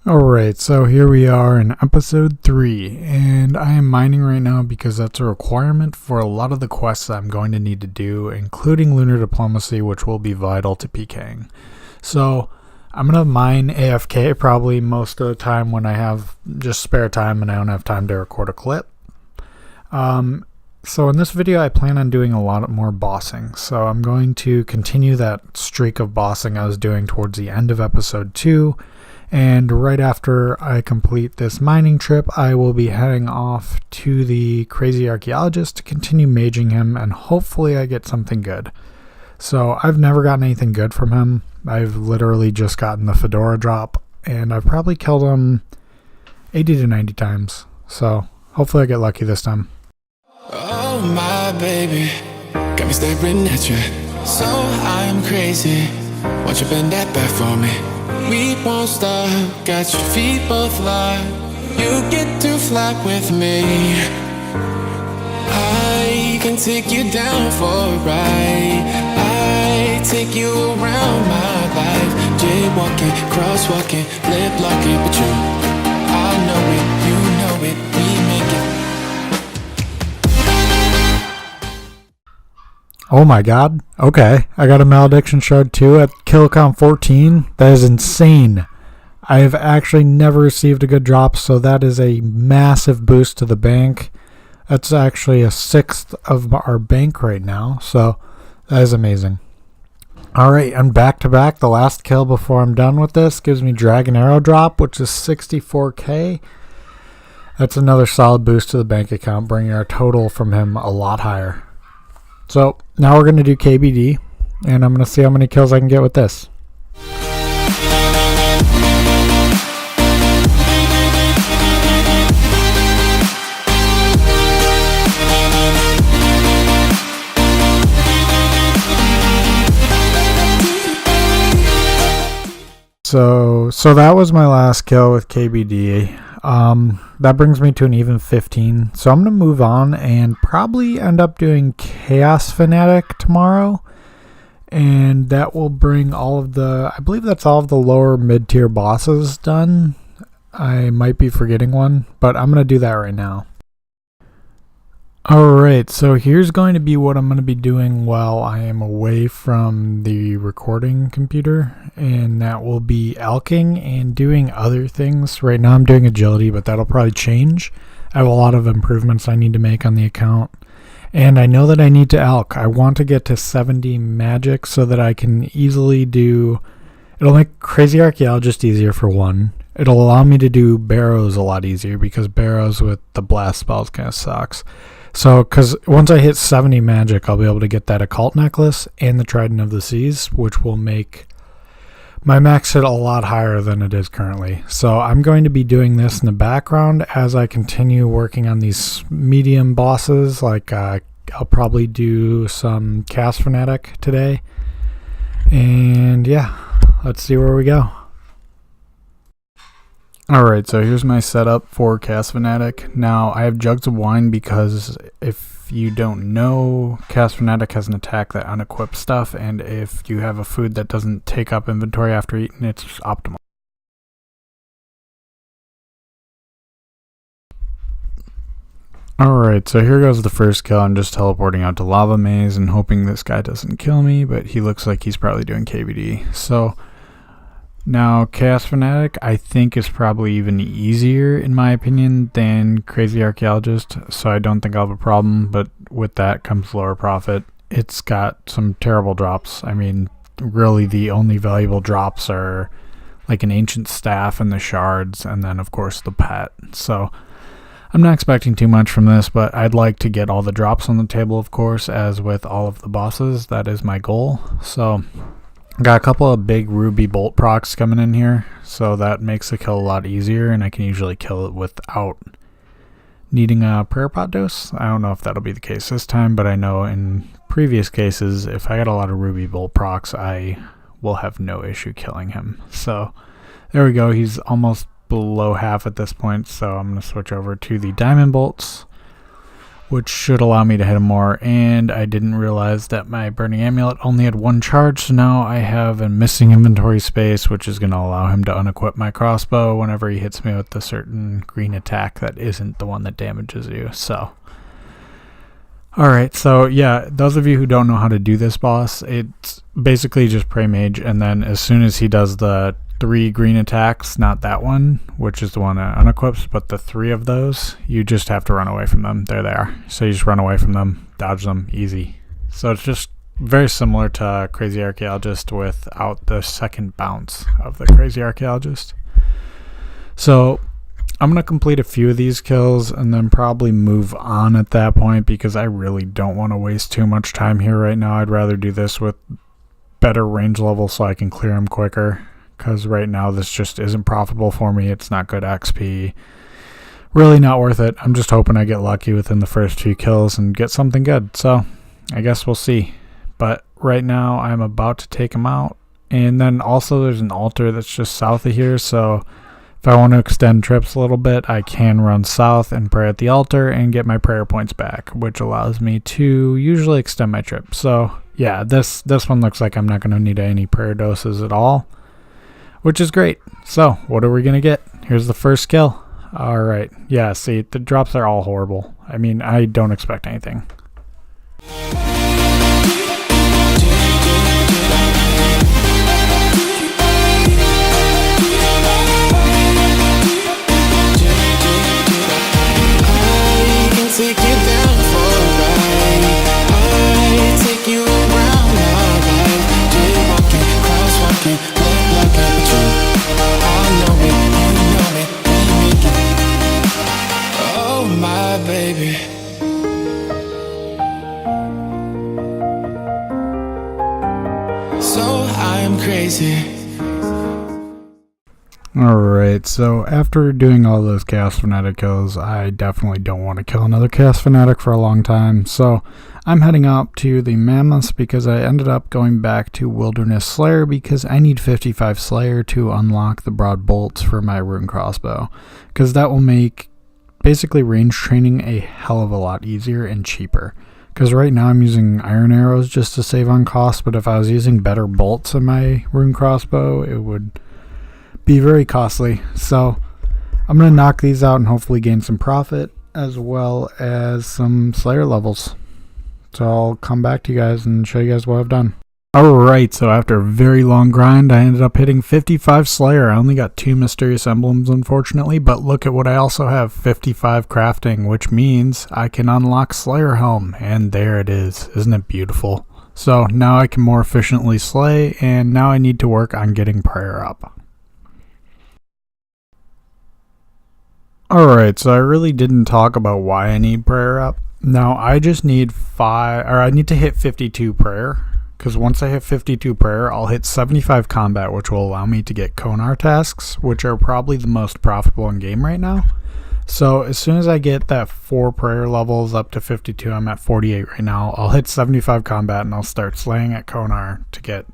Alright, so here we are in episode 3, and I am mining right now because that's a requirement for a lot of the quests I'm going to need to do, including lunar diplomacy, which will be vital to PKing. So I'm going to mine AFK probably most of the time when I have just spare time and I don't have time to record a clip. So in this video I plan on doing a lot more bossing, so I'm going to continue that streak of bossing I was doing towards the end of episode 2. And right after I complete this mining trip, I will be heading off to the Crazy Archaeologist to continue maging him, and hopefully I get something good. So I've never gotten anything good from him. I've literally just gotten the Fedora drop, and I've probably killed him 80 to 90 times. So hopefully I get lucky this time. Oh my baby, got me staring at you. So I'm crazy, won't you bend that back for me? We won't stop, got your feet both locked. You get to fly with me. I can take you down for a ride. I take you around my life. Jaywalking, crosswalking, lip locking. But you, I know it, you know it, we make it. Oh my god. Okay. I got a Malediction Shard 2 at kill count 14. That is insane. I have actually never received a good drop, so that is a massive boost to the bank. That's actually a sixth of our bank right now, so that is amazing. Alright, I'm back to back. The last kill before I'm done with this gives me Dragon Arrow drop, which is 64k. That's another solid boost to the bank account, bringing our total from him a lot higher. So now we're going to do KBD, and I'm going to see how many kills I can get with this. So that was my last kill with KBD. That brings me to an even 15. So I'm going to move on and probably end up doing Chaos Fanatic tomorrow. And that will bring all of the, I believe that's all of the lower mid-tier bosses done. I might be forgetting one, but I'm going to do that right now. Alright, so here's going to be what I'm going to be doing while I am away from the recording computer, and that will be alching and doing other things. Right now I'm doing agility, but that'll probably change. I have a lot of improvements I need to make on the account, and I know that I need to alch. I want to get to 70 magic so that I can easily do... It'll make Crazy Archaeologist easier for one. It'll allow me to do Barrows a lot easier, because Barrows with the blast spells kind of sucks. So, because once I hit 70 magic, I'll be able to get that Occult Necklace and the Trident of the Seas, which will make my max hit a lot higher than it is currently. So I'm going to be doing this in the background as I continue working on these medium bosses. Like, I'll probably do some Cast Fanatic today. And yeah, let's see where we go. Alright, so here's my setup for Cast Fanatic. Now, I have Jugs of Wine because if you don't know, Cast Fanatic has an attack that unequips stuff, and if you have a food that doesn't take up inventory after eating, it's optimal. Alright, so here goes the first kill. I'm just teleporting out to Lava Maze and hoping this guy doesn't kill me, but he looks like he's probably doing KBD. So... now, Chaos Fanatic, I think, is probably even easier, in my opinion, than Crazy Archaeologist, so I don't think I'll have a problem, but with that comes lower profit. It's got some terrible drops. I mean, really the only valuable drops are like an Ancient Staff and the Shards, and then, of course, the Pet. So, I'm not expecting too much from this, but I'd like to get all the drops on the table, of course, as with all of the bosses. That is my goal. So... got a couple of big ruby bolt procs coming in here, so that makes the kill a lot easier, and I can usually kill it without needing a prayer pot dose. I don't know if that'll be the case this time, but I know in previous cases, if I got a lot of ruby bolt procs, I will have no issue killing him. So there we go. He's almost below half at this point, so I'm going to switch over to the diamond bolts, which should allow me to hit him more. And I didn't realize that my Burning Amulet only had one charge, so now I have a missing inventory space, which is going to allow him to unequip my crossbow whenever he hits me with a certain green attack that isn't the one that damages you. So, alright, so yeah, those of you who don't know how to do this boss, it's basically just pray mage, and then as soon as he does the 3 green attacks, not that one, which is the one that unequips, but the 3 of those, you just have to run away from them. There they are. So you just run away from them, dodge them, easy. So it's just very similar to Crazy Archaeologist without the second bounce of the Crazy Archaeologist. So I'm going to complete a few of these kills and then probably move on at that point, because I really don't want to waste too much time here right now. I'd rather do this with better range level so I can clear them quicker. Because right now this just isn't profitable for me. It's not good XP. Really not worth it. I'm just hoping I get lucky within the first few kills and get something good. So I guess we'll see. But right now I'm about to take him out. And then also there's an altar that's just south of here. So if I want to extend trips a little bit, I can run south and pray at the altar and get my prayer points back, which allows me to usually extend my trip. So yeah, this one looks like I'm not going to need any prayer doses at all, which is great. So what are we going to get? Here's the first kill. All right. Yeah, see, the drops are all horrible. I mean, I don't expect anything. Alright, so after doing all those Chaos Fanatic kills, I definitely don't want to kill another Chaos Fanatic for a long time, so I'm heading up to the Mammoths because I ended up going back to Wilderness Slayer because I need 55 Slayer to unlock the broad bolts for my rune crossbow, because that will make basically range training a hell of a lot easier and cheaper. Because right now I'm using iron arrows just to save on cost, but if I was using better bolts in my rune crossbow, it would be very costly. So I'm going to knock these out and hopefully gain some profit as well as some Slayer levels. So I'll come back to you guys and show you guys what I've done. Alright, so after a very long grind, I ended up hitting 55 Slayer. I only got 2 Mysterious Emblems, unfortunately, but look at what I also have, 55 Crafting, which means I can unlock Slayer Helm, and there it is. Isn't it beautiful? So now I can more efficiently slay, and now I need to work on getting prayer up. Alright, so I really didn't talk about why I need prayer up. Now, I just need I need to hit 52 prayer. Because once I hit 52 prayer, I'll hit 75 combat, which will allow me to get Konar tasks, which are probably the most profitable in game right now. So as soon as I get that 4 prayer levels up to 52, I'm at 48 right now, I'll hit 75 combat and I'll start slaying at Konar to get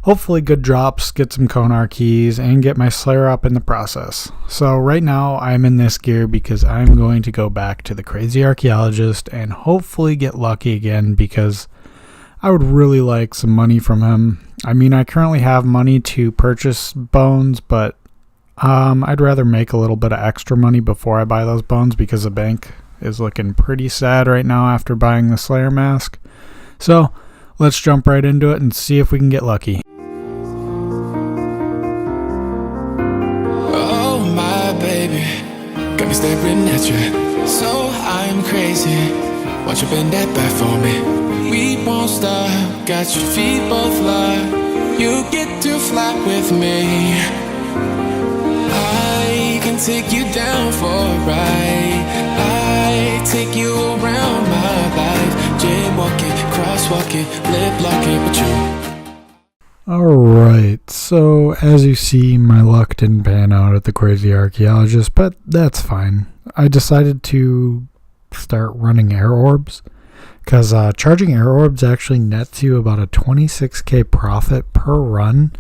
hopefully good drops, get some Konar keys, and get my Slayer up in the process. So right now I'm in this gear because I'm going to go back to the Crazy Archaeologist and hopefully get lucky again, because I would really like some money from him. I mean, I currently have money to purchase bones, but I'd rather make a little bit of extra money before I buy those bones, because the bank is looking pretty sad right now after buying the Slayer mask. So let's jump right into it and see if we can get lucky. Oh my baby, got me staring at you. So I'm crazy. Watch you bend that back for me. We won't stop, got your feet both locked. You get to fly with me. I can take you down for a ride. I take you around my life. Jaywalking, crosswalking, lip locking with you. Alright, so as you see, my luck didn't pan out at the Crazy Archaeologist, but that's fine. I decided to start running air orbs, because charging air orbs actually nets you about a 26k profit per run,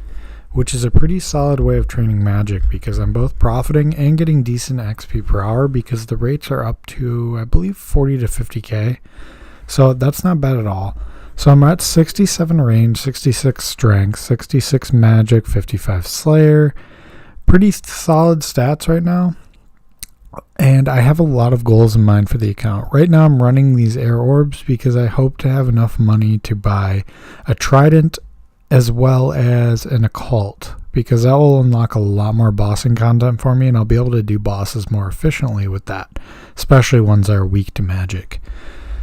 which is a pretty solid way of training magic because I'm both profiting and getting decent XP per hour because the rates are up to, I believe, 40 to 50k. So that's not bad at all. So I'm at 67 range, 66 strength, 66 magic, 55 slayer. Pretty solid stats right now. And I have a lot of goals in mind for the account. Right now I'm running these air orbs because I hope to have enough money to buy a trident as well as an occult, because that will unlock a lot more bossing content for me and I'll be able to do bosses more efficiently with that, especially ones that are weak to magic.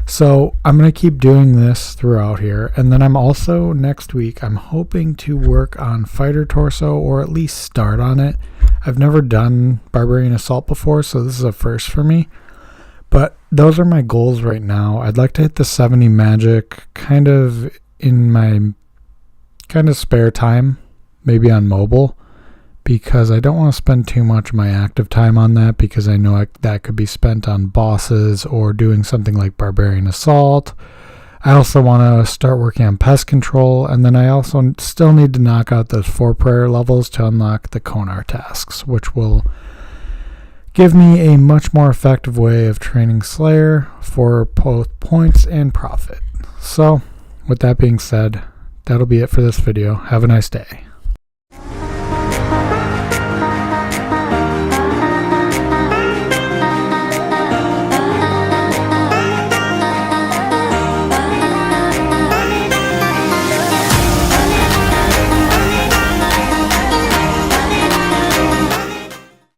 So I'm going to keep doing this throughout here, and then I'm also, next week, I'm hoping to work on Fighter Torso, or at least start on it. I've never done Barbarian Assault before, so this is a first for me. But those are my goals right now. I'd like to hit the 70 magic kind of in my kind of spare time, maybe on mobile, because I don't want to spend too much of my active time on that because I know that could be spent on bosses or doing something like Barbarian Assault. I also want to start working on pest control, and then I also still need to knock out those 4 prayer levels to unlock the Konar tasks, which will give me a much more effective way of training Slayer for both points and profit. So, with that being said, that'll be it for this video. Have a nice day.